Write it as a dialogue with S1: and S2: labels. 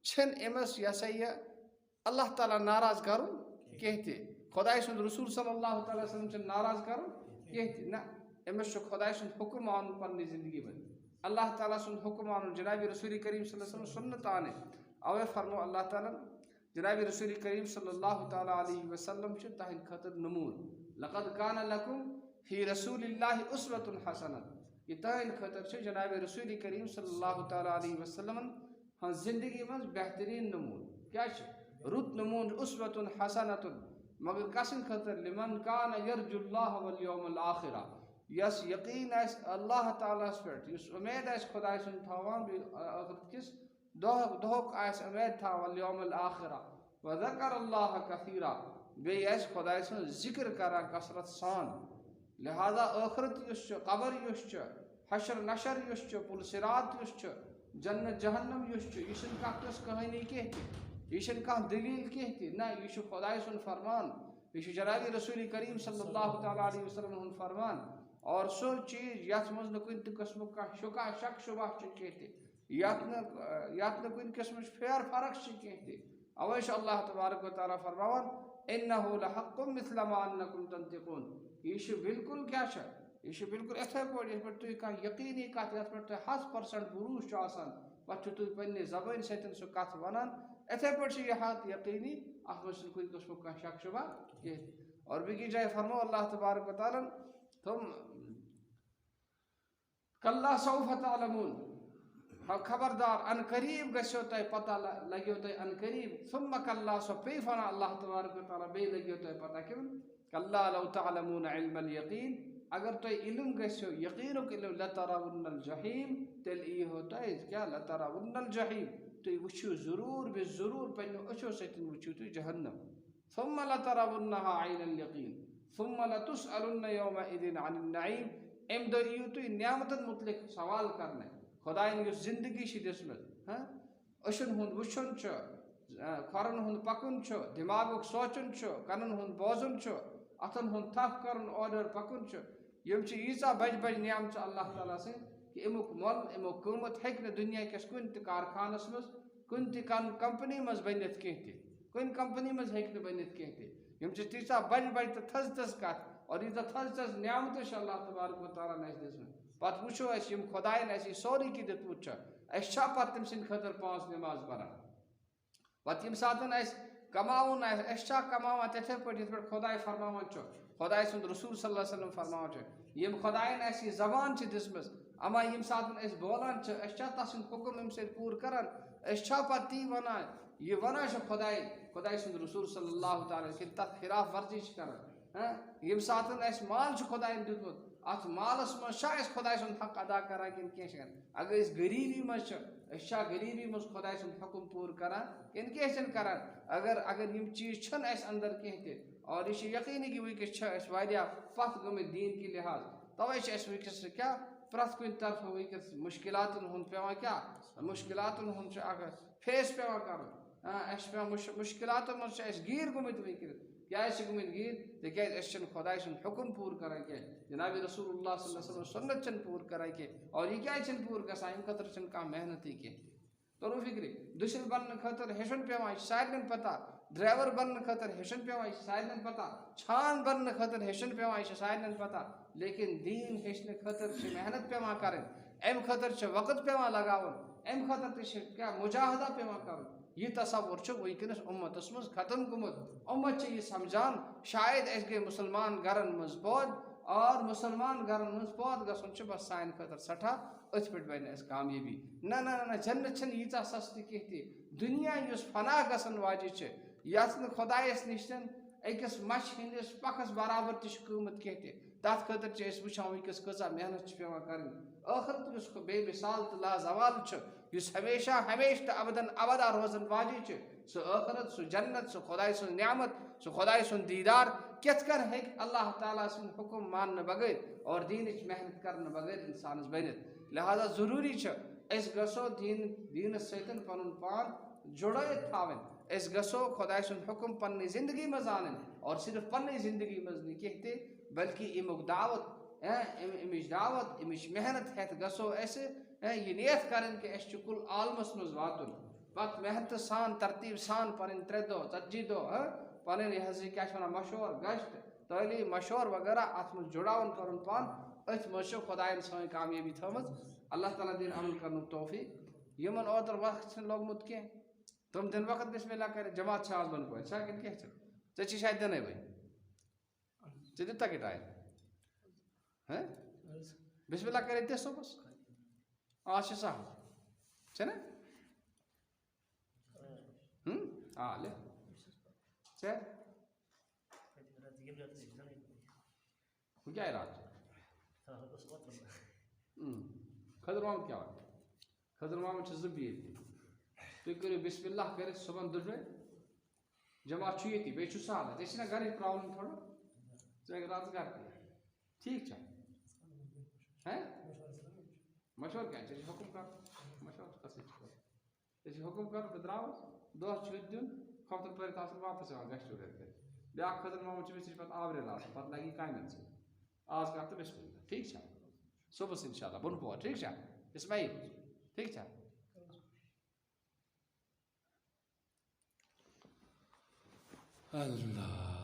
S1: چھن امس یہ سا یہ اللہ تعالیٰ ناراض کرن کینٛہہ تہِ خۄداے سُنٛد رسول صلی اللہ تعالیٰ وسلم چھن ناراض کرن کینٛہہ تہِ نہ امس چھُ خۄداے سُنٛد حکم مانُن پننہِ زندگی منٛز اللہ تعالیٰ سُنٛد حکم مانُن جناب رسول کریم صلی اللہ علیہ وسلم سنت آنے اوے فرمو اللہ تعالیٰ جناب رسول کریم صلی اللہ تعالیٰ علیہ وسلم چھُ تہنٛدِ خٲطرٕ نموٗن لقد کان لکم فی رسول اللہ اسوۃ حسنہ یہ تہنٛدِ خٲطرٕ چھُ جناب رسول کریم صلی اللہ تعالیٰ علیہ وسلم ہنٛز زندگی منٛز بہتریٖن نموٗن کیٛاہ چھُ رُت نموٗن اسوۃ حسنۃ مگر کسٕنٛدِ خٲطرٕ لمن کان یرجو اللہ والیوم الآخرہ یس یقین آسہِ اللہ تعالیٰ ہس پٮ۪ٹھ یُس اُمید آسہِ خۄداے سُنٛد تھاوان بیٚیہِ ٲخرت کِس دۄہُک آسہِ اُمید تھاوان والیوم الآخرہ وذکر اللہ کثیرا بیٚیہِ آسہِ خۄداے سُنٛد ذکر کران کثرت سان لہذا ٲخرت یُس چھُ قبر یُس چھُ حشر نشر یُس چھُ پُل صراط یُس چھُ جنت جہنم یُس چھُ یہِ چھُنہٕ کانٛہہ تِژھ کہانی کینٛہہ تہِ یہِ چھُنہٕ کانٛہہ دلیٖل کینٛہہ تہِ نہ یہِ چھُ خۄداے سُنٛد فرمان یہ چھُ جناب رسول کریم صلی اللہ تعالیٰ علیہ وسلم ہُنٛد فرمان اور سُہ چیٖز یتھ منٛز نہٕ کُنہِ تہِ قٕسمُک کانٛہہ شک شبہ چھُ کینٛہہ تہِ یتھ نہٕ کُنہِ قٕسمٕچ پھیر فرق چھِ کینٛہہ تہِ اوے چھُ اللہ تبارک و تعالیٰ فرماوان انہ لحق مثل ما انکم تنطقون یہ چھُ بالکل کیٛاہ چھُ یہ چھُ بالکل یِتھے پٲٹھۍ یتھ پٮ۪ٹھ تُہۍ کانٛہہ یقیٖنی کتھ یتھ پٮ۪ٹھ تۄہہِ 100% بروٗسہٕ چھُ آسان پتہٕ چھُو تُہۍ پننہِ زبٲنۍ سۭتۍ سُہ کتھ ونان یِتھے پٲٹھۍ چھُ یہِ حق یقیٖنی اتھ منٛز چھُنہٕ کُنہِ قٕسمُک کانٛہہ شک شبہ کینٛہہ اور بیٚکِس جایہِ فرمو اللہ تبارک و تعالیٰ تم کلا سوف تعلمون خبردار ان قریب گژھیو تۄہہِ پتہ لگیو تۄہہِ ان قریب ثم کلا سۄ پیٚیہِ ونان اللہ تبارک و تعالیٰ بیٚیہِ لگیو تۄہہِ پتہ کِمن کلا لو تعلمون علم الیقین اگر تۄہہِ علم گژھیو یقیٖنُک علم لترون الجحیم تیٚلہِ ییٖہو تۄہہِ کیٛاہ لترون الجحیم تُہۍ وٕچھِو ضروٗر بے ضروٗر پننیو أچھو سۭتۍ وٕچھِو تُہۍ جہنم ثم لترونها عین الیقین ثم لتسألن یومئذ عن النعیم امہِ دۄہ یِیِو تُہۍ نعمتن متعلق سوال کرنہٕ خۄدایَن یُس زندگی چھِ دِژمٕژ أچھن ہُنٛد وٕچھُن چھُ کھۄرن ہُنٛد پکُن چھُ دٮ۪ماغُک سونٛچُن چھُ کَنن ہُنٛد بوزُن چھُ اَتھن ہُنٛد تھپھ کرُن اورٕ یورٕ پکُن چھُ یِم چھِ ییٖژاہ بجہِ بجہِ نعمژٕ اللہ تعالیٰ سٕنٛدۍ کہِ امیُک مۄل امیُک قۭمت ہیٚکہِ نہٕ دُنیا کِس کُنہِ تہِ کارخانس منٛز کُنہِ تہِ کمپنی منٛز بٔنِتھ کینٛہہ تہِ کُنہِ کمپنی منٛز ہیٚکہِ نہٕ بٔنِتھ کینٛہہ تہِ یِم چھِ تیٖژاہ بجہِ بجہِ تہٕ تھٔز کتھ اور ییٖژاہ تھٔز نعمتہٕ چھِ اللہ تبارک و تعالیٰ ہن اَسہِ دِژمٕژ پتہٕ وٕچھو أسۍ یِم خۄدایَن اَسہِ یہِ سورُے کینٛہہ دیُتمُت چھُ أسۍ چھا پتہٕ تٔمۍ سٕنٛدِ خٲطرٕ 5 نٮ۪ماز پران پتہٕ ییٚمہِ ساتہٕ اَسہِ کماوُن آسہِ أسۍ چھا کماوان تِتھے پٲٹھۍ یِتھ پٲٹھۍ خۄداے فرماوان چھُ خۄداے سُنٛد رسول صلی اللہ علیہ وسلم فرماوان چھُ ییٚمہِ خۄدایَن اَسہِ یہِ زبان چھِ دِژمٕژ اما ییٚمہِ ساتہٕ أسۍ بولان چھِ أسۍ چھا تتھ سُنٛد حُکم اَمہِ سۭتۍ پوٗرٕ کران أسۍ چھا پتہٕ تی ونان یہِ ونان چھُ خۄداے سُنٛد رسول صلی اللہ تعالیٰ کِنہٕ تتھ خلاف ورزی چھِ کران ییٚمہِ ساتہٕ اَسہِ مال چھُ خۄدایَن دیُتمُت اتھ مالس منٛز چھا أسۍ خۄداے سُنٛد حق ادا کران کِنہٕ کینٛہہ چھِ کران اگر أسۍ غریٖبی منٛز چھِ أسۍ چھا غریٖبی منٛز خۄداے سُنٛد حُکم پوٗرٕ کران کِنہٕ کینٛہہ چھِنہٕ کران اگر یِم چیٖز چھِنہٕ اَسہِ انٛدر کینٛہہ تہِ اور یہِ چھُ یقیٖنی کہِ وٕنکیٚس چھِ أسۍ واریاہ پتھ گٔمٕتۍ دیٖن کہِ لحاظ توے چھِ اَسہِ وٕنکیٚس کیٛاہ پرٛٮ۪تھ کُنہِ طرفہٕ وٕنکیٚس مُشکلاتن ہُنٛد پیٚوان کیٛاہ مُشکلاتن ہُنٛد چھُ اکھ فیس پیٚوان کرُن اَسہِ چھُ پیٚوان مُشکلاتن منٛز چھِ أسۍ گیٖر گٔمٕتۍ وٕنکیٚنس کیٛازِ چھِ گٔمٕتۍ گیٖر تِکیٛازِ أسۍ چھِنہٕ خۄداے سُنٛد حُکم پوٗرٕ کران کینٛہہ جناب رسول اللہ صلی اللہ علیہ وسلم سُنت چھِنہٕ پوٗرٕ کران کینٛہہ اور یہِ کیٛازِ چھِنہٕ پوٗرٕ گژھان اَمہِ خٲطرٕ چھِنہٕ کانٛہہ محنتٕے کینٛہہ توٚرُو فِکرِ دٔسِل بننہٕ خٲطرٕ ہیٚچھُن پیٚوان یہِ چھِ سارنٕے پتہ ڈرایور بننہٕ خٲطرٕ ہیٚچھُن پیٚوان یہِ چھِ سارنٕے پتہ چھان بننہٕ خٲطرٕ ہیٚچھُن پیٚوان یہِ چھِ سارنٕے پتہ لیکن دیٖن ہیٚچھنہٕ خٲطرٕ چھِ محنت پیٚوان کرٕنۍ اَمہِ خٲطرٕ چھُ وقت پیٚوان لگاوُن اَمہِ خٲطرٕ تہِ چھِ کیٛاہ مُجاہدہ پیٚوان کرُن یہِ تصوُر چھُ وٕنکیٚنس اُمتس منٛز ختم گوٚمُت اُمت چھِ یہِ سمجھان شاید أسۍ گٔے مُسلمان گرن منٛز پٲدٕ اور مُسلمان گرن منٛز پٲدٕ گژھُن چھُ بس سانہِ خٲطرٕ سٮ۪ٹھاہ أتھۍ پٮ۪ٹھ بنہِ اَسہِ کامیٲبی نہ جنت چھنہٕ ییٖژاہ سستہٕ کینٛہہ تہِ دُنیا یُس فنا گژھن واجہِ چھِ یتھ نہٕ خۄدایس نِش أکِس مچھِ ہٕنٛدِس پکھس برابر تہِ چھُ قۭمت کینٛہہ تہِ تتھ خٲطرٕ چھِ أسۍ وٕچھان وٕنکیٚس کۭژاہ محنت چھِ پیٚوان کرٕنۍ ٲخرت یُس بے مثال تہٕ لازوال چھُ یُس ہمیشہ تہٕ ابدن ابدا روزن واجہِ چھِ سُہ ٲخرت سُہ جنت سُہ خۄداے سُنٛد نعمت سُہ خۄداے سُنٛد دیٖدار کِتھ کٔنۍ ہیٚکہِ اللہ تعالیٰ سُنٛد حُکم ماننہٕ بغٲر اور دیٖنٕچ محنت کرنہٕ بغٲر انسانس بٔنِتھ لہٰذا ضروٗری چھُ أسۍ گژھو دیٖنس سۭتۍ پنُن پان جُڑٲیِتھ تھاوٕنۍ أسۍ گژھو خۄداے سُنٛد حُکم پننہِ زندگی منٛز انٕنۍ اور صرف پننہِ زندگی منٛز نہٕ کینٛہہ تہِ بلکہِ امیُک دعوت امِچ دعوت امِچ محنت ہیٚتھ گژھو أسۍ یہِ نیت کرٕنۍ کہِ أسۍ چھُ کُل عالمس منٛز واتُن پت محنت سان ترتیب سان پن 3 دۄہ 40 دۄہ پن یہ کیا مشور گشت تعلیم مشور وغیرہ ات من جڑاون کرن پان ات مز خدائن سن کامیابی تھمز اللہ تعالیٰ دین عمل کرن توفیق یمن اوتر وقت چھ لوگمت کی تم دن وقت بسم اللہ کر جماعت آز بن پہ کن کی ٹھیک شاید دن بھائی ٹھیک دتا کہ ٹائم بسم اللہ کر دے صبح آج سہل چھ نا لے چھ کیا ارادہ خضر محمد کیا خضر محمد زبیر تھی کرو بسم اللہ کر صبح دشوے جماعت یہ بیچ سہل ٹھیک نا گھر پرابلم تھوڑا رات گھر ٹھیک ہے مشور کیا حکم کر مشور حکم کر تو درا دہ چھت دن خفتن پھرت واپس گشت کر بیا خضر محمد پہ آوریر پتہ لگی کامن سی آز کر تو بسم اللہ ٹھیک صبح انشاء اللہ بن پور ٹھیک اسماعیل ٹھیک اللہ